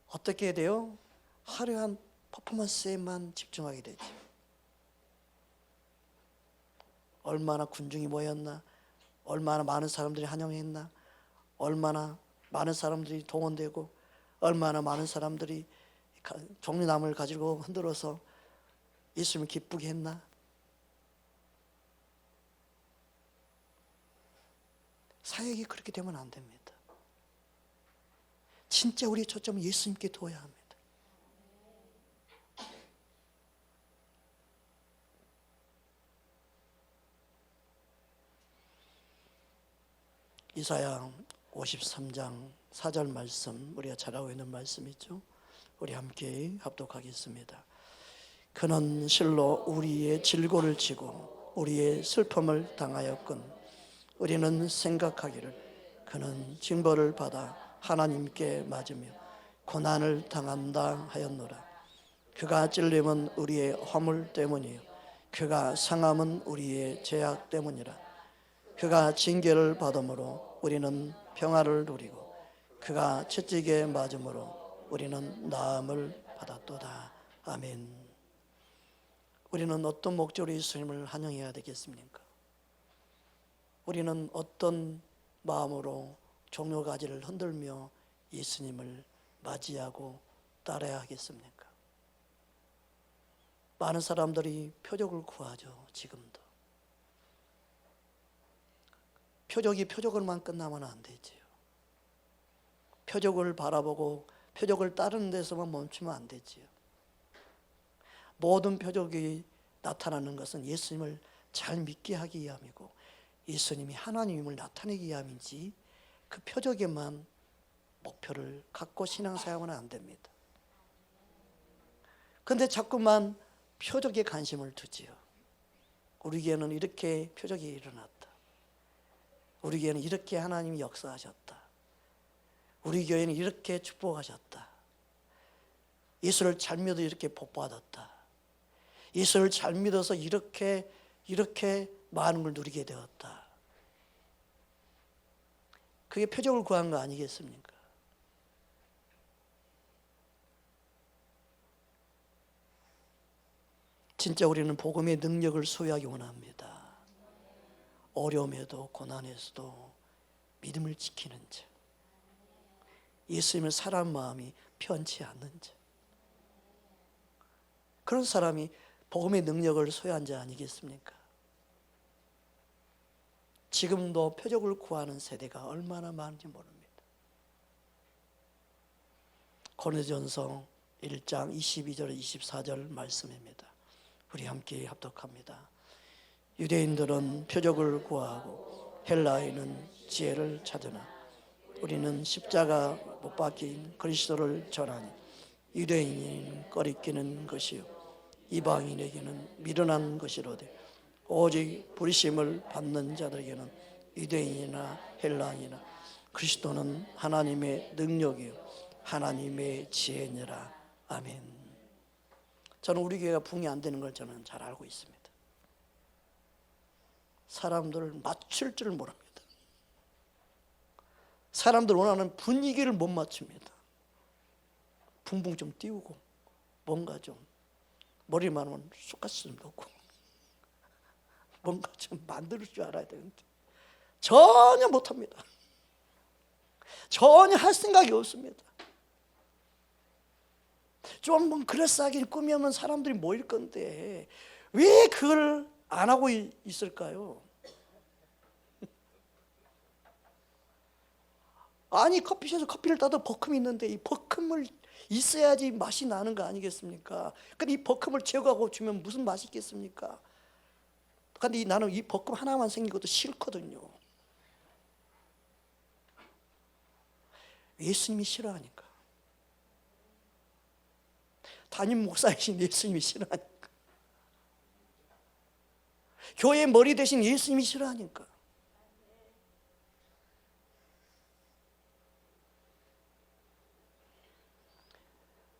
어떻게 돼요? 화려한 퍼포먼스에만 집중하게 되죠. 얼마나 군중이 모였나, 얼마나 많은 사람들이 환영했나, 얼마나 많은 사람들이 동원되고, 얼마나 많은 사람들이 종려나무를 가지고 흔들어서 예수님을 기쁘게 했나. 사역이 그렇게 되면 안 됩니다. 진짜 우리의 초점은 예수님께 두어야 합니다. 이사야 53장 4절 말씀, 우리가 잘 알고 있는 말씀이죠. 우리 함께 합독하겠습니다. 그는 실로 우리의 질고를 지고 우리의 슬픔을 당하였군. 우리는 생각하기를 그는 징벌을 받아 하나님께 맞으며 고난을 당한다 하였노라. 그가 찔림은 우리의 허물 때문이요 그가 상함은 우리의 죄악 때문이라. 그가 징계를 받음으로 우리는 평화를 누리고 그가 채찍에 맞음으로 우리는 나음을 받았도다. 아멘. 우리는 어떤 목적으로 예수님을 환영해야 되겠습니까? 우리는 어떤 마음으로 종려가지를 흔들며 예수님을 맞이하고 따라야 하겠습니까? 많은 사람들이 표적을 구하죠. 지금도. 표적이 표적으로만 끝나면 안 되지요. 표적을 바라보고 표적을 따르는 데서만 멈추면 안 되지요. 모든 표적이 나타나는 것은 예수님을 잘 믿게 하기 위함이고 예수님이 하나님임을 나타내기 위함이지 그 표적에만 목표를 갖고 신앙생활은 안 됩니다. 그런데 자꾸만 표적에 관심을 두지요. 우리 교회는 이렇게 표적이 일어났다. 우리 교회는 이렇게 하나님이 역사하셨다. 우리 교회는 이렇게 축복하셨다. 예수를 잘 믿어 이렇게 복받았다. 예수를 잘 믿어서 이렇게 많은 걸 누리게 되었다. 그게 표적을 구한 거 아니겠습니까? 진짜 우리는 복음의 능력을 소유하기 원합니다. 어려움에도 고난에서도 믿음을 지키는 자, 예수님을 사람 마음이 편치 않는 자, 그런 사람이 복음의 능력을 소유한 자 아니겠습니까? 지금도 표적을 구하는 세대가 얼마나 많은지 모릅니다. 고린도전서 1장 22절 24절 말씀입니다. 우리 함께 합독합니다. 유대인들은 표적을 구하고 헬라인은 지혜를 찾으나 우리는 십자가 못 박힌 그리스도를 전하니 유대인은 꺼리끼는 것이요 이방인에게는 미련한 것이로되 오직 부르심을 받는 자들에게는 유대인이나 헬라인이나 그리스도는 하나님의 능력이요 하나님의 지혜니라. 아멘. 저는 우리 교회가 붕이 안 되는 걸 저는 잘 알고 있습니다. 사람들을 맞출 줄 모릅니다. 사람들 원하는 분위기를 못 맞춥니다. 붕붕 좀 띄우고 뭔가 좀 머리만 하면 쑥가스 좀 넣고 뭔가 좀 만들 줄 알아야 되는데 전혀 못합니다. 전혀 할 생각이 없습니다. 좀 그럴싸하게 꾸미면 사람들이 모일 건데 왜 그걸 안 하고 있을까요? 아니 커피숍에서 커피를 따도 버큼이 있는데 이 버큼을 있어야지 맛이 나는 거 아니겠습니까? 근데 이 버큼을 제거하고 주면 무슨 맛이 있겠습니까? 근데 나는 이 버큼 하나만 생긴 것도 싫거든요. 예수님이 싫어하니까. 담임 목사이신 예수님이 싫어하니까. 교회 머리 대신 예수님이 싫어하니까.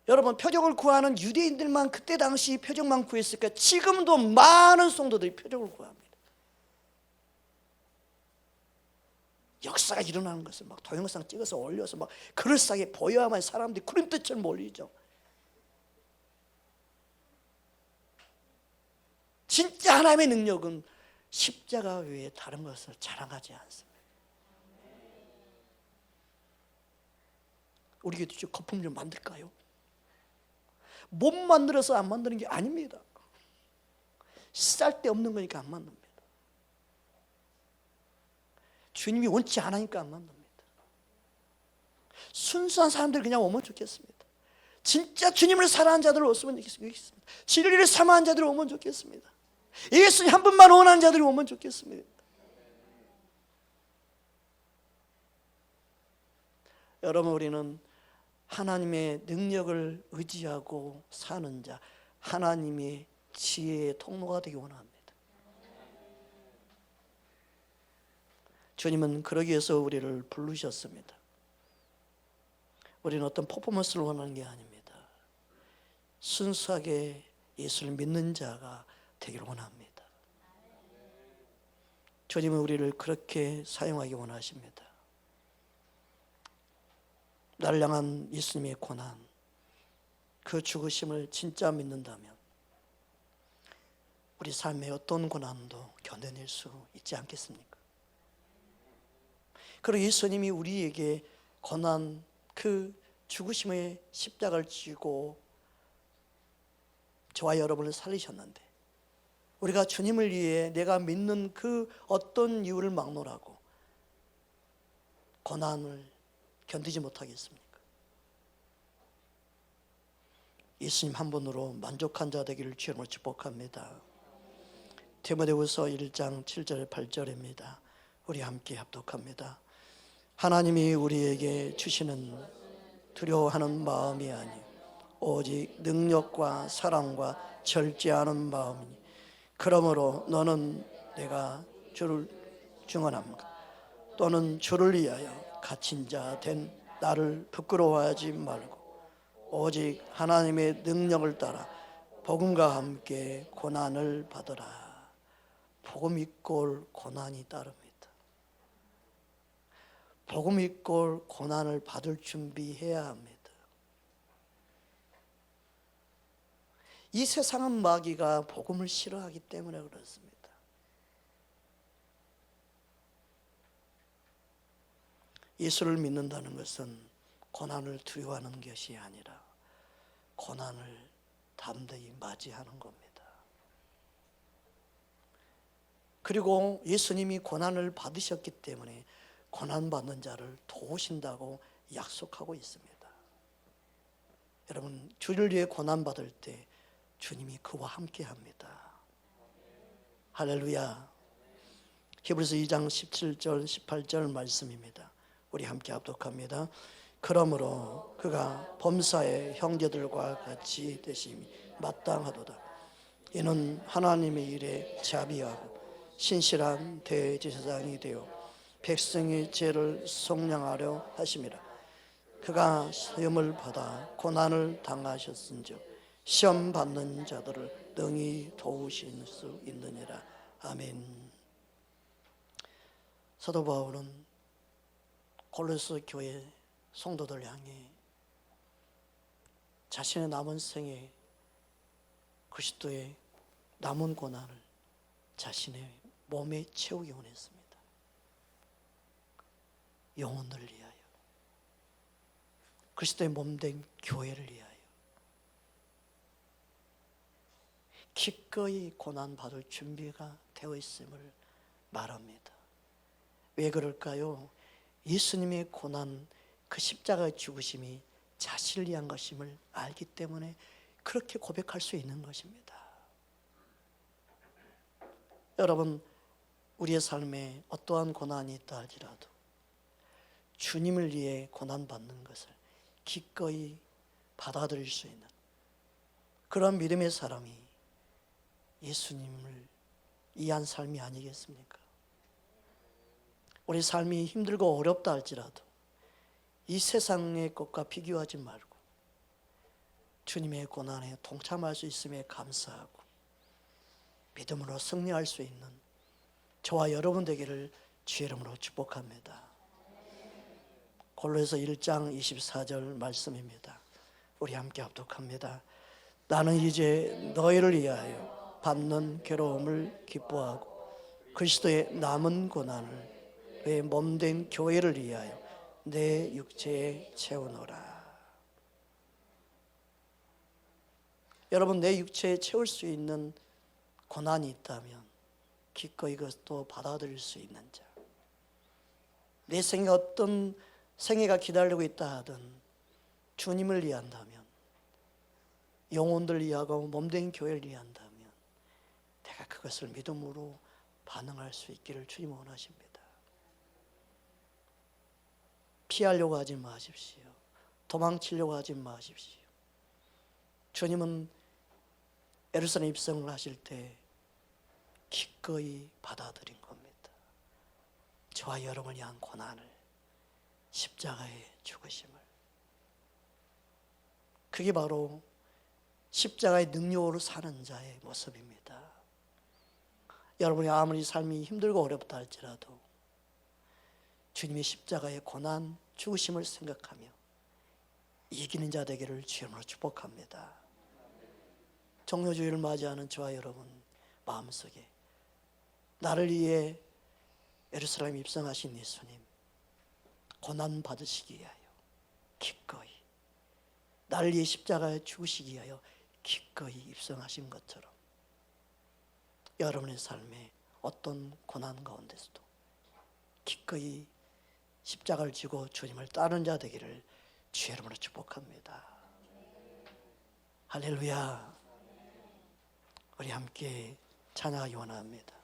여러분, 표적을 구하는 유대인들만 그때 당시 표적만 구했을까? 지금도 많은 성도들이 표적을 구합니다. 역사가 일어나는 것을 막 동영상 찍어서 올려서 막 그럴싸하게 보여야만 사람들이 구름대처럼 몰리죠. 진짜 하나님의 능력은 십자가 외에 다른 것을 자랑하지 않습니다. 우리 교회 거품 좀 만들까요? 못 만들어서 안 만드는 게 아닙니다. 쓸데없는 거니까 안 만듭니다. 주님이 원치 않으니까 안 만듭니다. 순수한 사람들 그냥 오면 좋겠습니다. 진짜 주님을 사랑하는 자들 오면 좋겠습니다. 진리를 사모하는 자들 오면 좋겠습니다. 예수님 한 분만 원하는 자들이 오면 좋겠습니다. 여러분, 우리는 하나님의 능력을 의지하고 사는 자, 하나님의 지혜의 통로가 되기 원합니다. 주님은 그러기 위해서 우리를 부르셨습니다. 우리는 어떤 퍼포먼스를 원하는 게 아닙니다. 순수하게 예수를 믿는 자가 되기를 원합니다. 주님은 우리를 그렇게 사용하기 원하십니다. 나를 향한 예수님의 고난, 그 죽으심을 진짜 믿는다면 우리 삶의 어떤 고난도 견뎌낼 수 있지 않겠습니까? 그리고 예수님이 우리에게 고난, 그 죽으심의 십자가를 지고 저와 여러분을 살리셨는데 우리가 주님을 위해 내가 믿는 그 어떤 이유를 막론하고 고난을 견디지 못하겠습니까? 예수님 한 분으로 만족한 자 되기를 주님으로 축복합니다. 디모데후서 1장 7절 8절입니다. 우리 함께 합독합니다. 하나님이 우리에게 주시는 두려워하는 마음이 아니 오직 능력과 사랑과 절제하는 마음이니 그러므로 너는 내가 주를 증언합니다. 또는 주를 위하여 갇힌 자 된 나를 부끄러워하지 말고 오직 하나님의 능력을 따라 복음과 함께 고난을 받으라. 복음 있고 고난이 따릅니다. 복음 있고 고난을 받을 준비해야 합니다. 이 세상은 마귀가 복음을 싫어하기 때문에 그렇습니다. 예수를 믿는다는 것은 고난을 두려워하는 것이 아니라 고난을 담대히 맞이하는 겁니다. 그리고 예수님이 고난을 받으셨기 때문에 고난받는 자를 도우신다고 약속하고 있습니다. 여러분, 주를 위해 고난받을 때 주님이 그와 함께 합니다. 할렐루야. 히브리서 2장 17절 18절 말씀입니다. 우리 함께 합독합니다. 그러므로 그가 범사의 형제들과 같이 되심이 마땅하도다. 이는 하나님의 일에 자비하고 신실한 대제사장이 되어 백성의 죄를 속량하려 하심이라. 그가 시험을 받아 고난을 당하셨은즉 시험 받는 자들을 능히 도우실 수 있느니라. 아멘. 사도 바울은 골로새 교회 성도들 향해 자신의 남은 생에 그리스도의 남은 고난을 자신의 몸에 채우기 원했습니다. 영혼을 위하여, 그리스도의 몸된 교회를 위하여 기꺼이 고난받을 준비가 되어 있음을 말합니다. 왜 그럴까요? 예수님의 고난, 그 십자가의 죽으심이 자신을 위한 것임을 알기 때문에 그렇게 고백할 수 있는 것입니다. 여러분, 우리의 삶에 어떠한 고난이 있다 할지라도 주님을 위해 고난받는 것을 기꺼이 받아들일 수 있는 그런 믿음의 사람이 예수님을 이해한 삶이 아니겠습니까? 우리 삶이 힘들고 어렵다 할지라도 이 세상의 것과 비교하지 말고 주님의 고난에 동참할 수 있음에 감사하고 믿음으로 승리할 수 있는 저와 여러분 되기를 주의 이름으로 축복합니다. 골로새서 1장 24절 말씀입니다. 우리 함께 합독합니다. 나는 이제 너희를 위하여 받는 괴로움을 기뻐하고 그리스도의 남은 고난을 내 몸된 교회를 위하여 내 육체에 채우노라. 여러분, 내 육체에 채울 수 있는 고난이 있다면 기꺼이 그것도 받아들일 수 있는 자, 내 생에 어떤 생애가 기다리고 있다 하든 주님을 위한다면, 영혼들 위하고 몸된 교회를 위한다면 내가 그것을 믿음으로 반응할 수 있기를 주님 원하십니다. 피하려고 하지 마십시오. 도망치려고 하지 마십시오. 주님은 예루살렘 입성을 하실 때 기꺼이 받아들인 겁니다. 저와 여러분이 한 고난을, 십자가의 죽으심을. 그게 바로 십자가의 능력으로 사는 자의 모습입니다. 여러분이 아무리 삶이 힘들고 어렵다 할지라도 주님의 십자가의 고난, 죽으심을 생각하며 이기는 자 되기를 주님으로 축복합니다. 종료주의를 맞이하는 저와 여러분 마음속에 나를 위해 예루살렘 입성하신 예수님 고난 받으시기 위하여 기꺼이, 나를 위해 십자가에 죽으시기 위하여 기꺼이 입성하신 것처럼 여러분의 삶에 어떤 고난 가운데서도 기꺼이 십자가를 지고 주님을 따르는 자 되기를 주의 이름으로 축복합니다. 할렐루야. 우리 함께 찬양하기 원합니다.